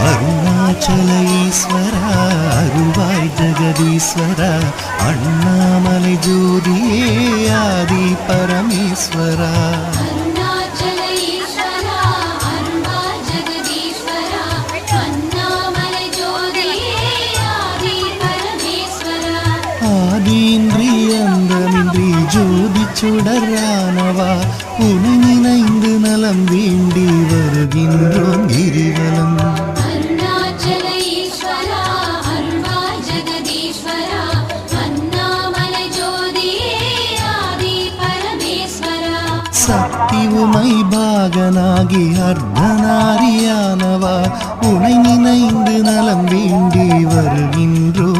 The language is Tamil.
அருணாச்சல ஈஸ்வரா அருள்வாய் ஜெகதீஸ்வரா அண்ணாமலை ஜோதியே ஆதி பரமேஸ்வரா ஆதியின்றி அந்தமின்றி ஜோதி சுடரானவா உனை நினைந்து நலம் வேண்டி வருகின்றோம் கிரிவலம். சக்தி உமை பாகனாகி அர்த்தநாரியானவா உனை நினைந்து நலம் வேண்டி வருகின்றோ